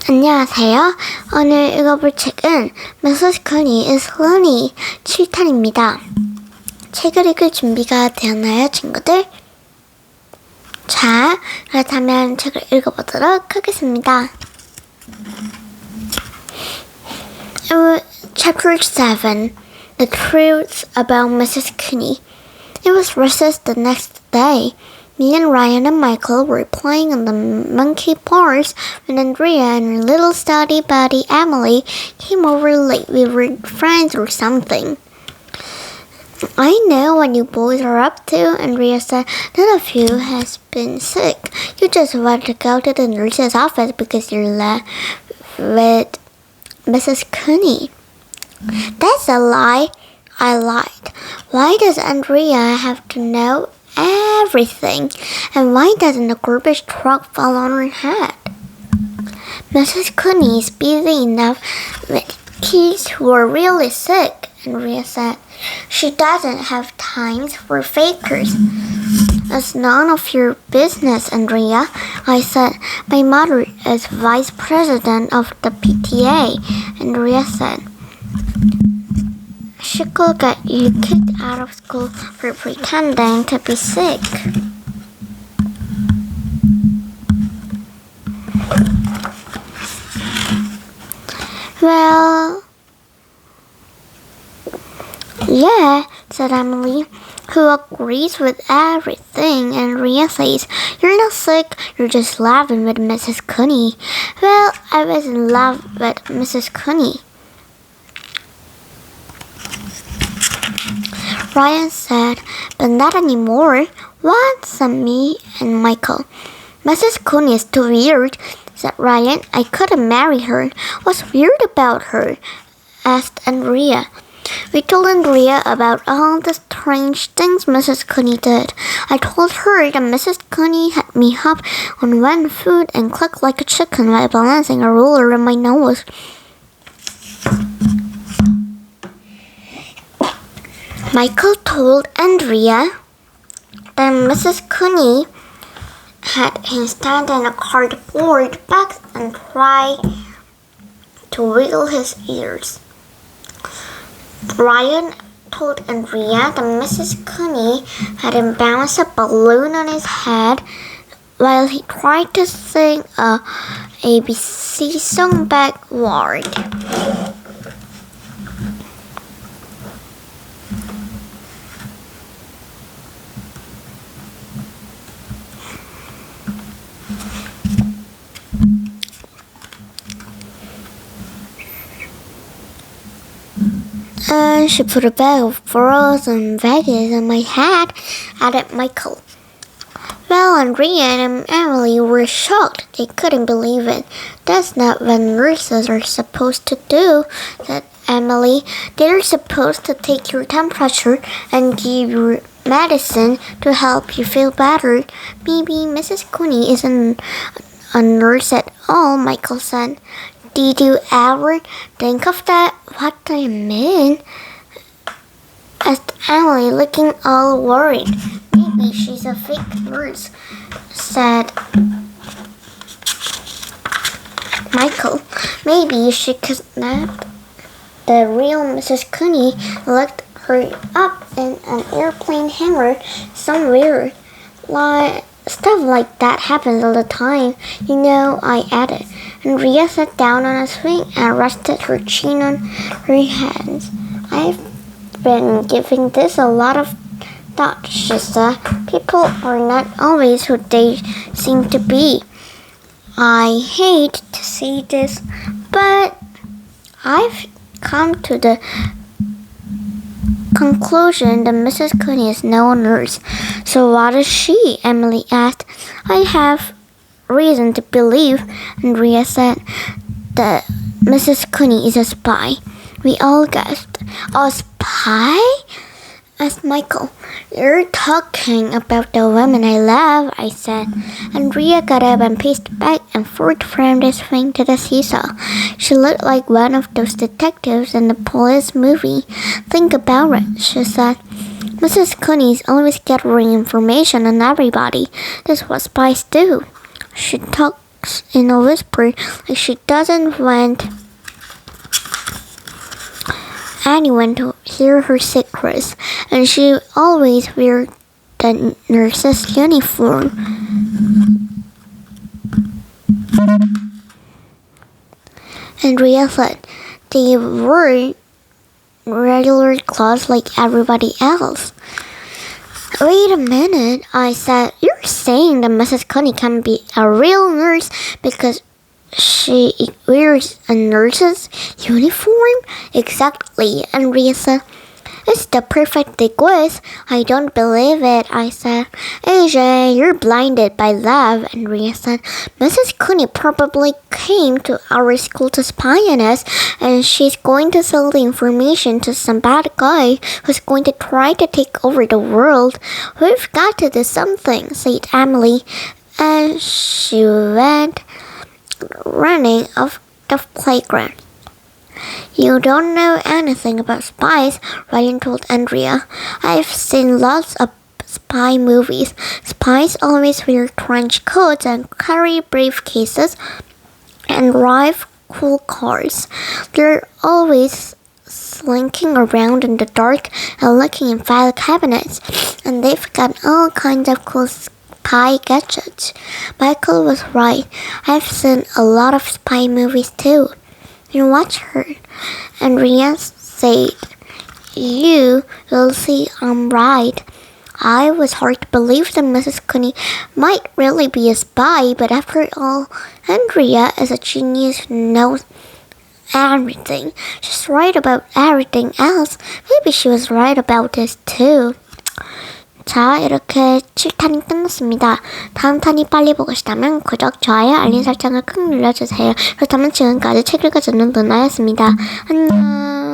안녕하세요. 오늘 읽어볼 책은 Mrs. Cooney is Lonely 7탄입니다. 책을 읽을 준비가 되었나요, 친구들? 자, 그렇다면 책을 읽어보도록 하겠습니다. Chapter 7 The Truth About Mrs. Cooney. It was recess the next day. Me and Ryan and Michael were playing on the monkey bars when Andrea and her little study buddy Emily came over like we were friends or something. I know what you boys are up to, Andrea said. None of you has been sick. You just want to go to the nurse's office because you're with Mrs. Cooney. That's a lie. I lied. Why does Andrea have to know everything? And why doesn't the garbage truck fall on her head? Mrs. Cooney is busy enough with kids who are really sick, Andrea said. She doesn't have time for fakers. It's none of your business, Andrea, I said. My mother is vice president of the PTA, Andrea said. She could get you kicked out of school for pretending to be sick. Well, yeah, said Emily, who agrees with everything, and Ria says, You're not sick, you're just laughing with Mrs. Cooney. Well, I was in love with Mrs. Cooney. Ryan said, but not anymore. What? Said me and Michael. Mrs. Cooney is too weird, said Ryan. I couldn't marry her. What's weird about her? Asked Andrea. We told Andrea about all the strange things Mrs. Cooney did. I told her that Mrs. Cooney had me hop on one foot and cluck like a chicken while balancing a ruler on my nose. Michael told Andrea that Mrs. Cooney had him stand in a cardboard box and try to wiggle his ears. Ryan told Andrea that Mrs. Cooney had him bounce a balloon on his head while he tried to sing a ABC song backward. And she put a bag of frozen veggies on my head, added Michael. Well, Andrea and Emily were shocked. They couldn't believe it. That's not what nurses are supposed to do, said Emily. They're supposed to take your temperature and give you medicine to help you feel better. Maybe Mrs. Cooney isn't a nurse at all, Michael said. Did you ever think of that? What do you mean? Asked Emily, looking all worried. Maybe she's a fake nurse, said Michael. Maybe she kidnapped the real Mrs. Cooney, locked her up in an airplane hangar somewhere. Stuff like that happens all the time, you know, I added. Andrea sat down on a swing and rested her chin on her hands. I've been giving this a lot of thought, she said. People are not always who they seem to be. I hate to say this, but I've come to the conclusion that Mrs. Cooney is no nurse. So what is she? Emily asked. I have reason to believe, Andrea said, that Mrs. Cooney is a spy. We all gasped. A spy? Asked Michael. You're talking about the woman I love, I said. Andrea got up and paced back and forth from the swing to the seesaw. She looked like one of those detectives in the police movie. Think about it, she said. Mrs. Cooney is always gathering information on everybody. That's what spies do. She talks in a whisper like she doesn't want anyone to hear her secrets, and she always wears the nurse's uniform. Andrea said they wore regular clothes like everybody else. Wait a minute, I said. You're saying that Mrs. Coney can be a real nurse because she wears a nurse's uniform? Exactly, Andrea said. It's the perfect quiz. I don't believe it, I said. AJ, you're blinded by love, Andrea said. Mrs. Cooney probably came to our school to spy on us, and she's going to sell the information to some bad guy who's going to try to take over the world. We've got to do something, said Emily, and she went running off the playground. You don't know anything about spies, Ryan told Andrea. I've seen lots of spy movies. Spies always wear trench coats and carry briefcases and drive cool cars. They're always slinking around in the dark and looking in file cabinets, and they've got all kinds of cool spy gadgets. Michael was right. I've seen a lot of spy movies too. And watch her, Andrea said. You will see I'm right. I was hard to believe that Mrs. Cooney might really be a spy, but after all, Andrea is a genius who knows everything. She's right about everything else. Maybe she was right about this too. 자, 이렇게 7탄이 끝났습니다. 다음 탄이 빨리 보고 싶다면 구독, 좋아요, 알림 설정을 꾹 눌러주세요. 그렇다면 지금까지 책 읽어주는 누나였습니다. 안녕.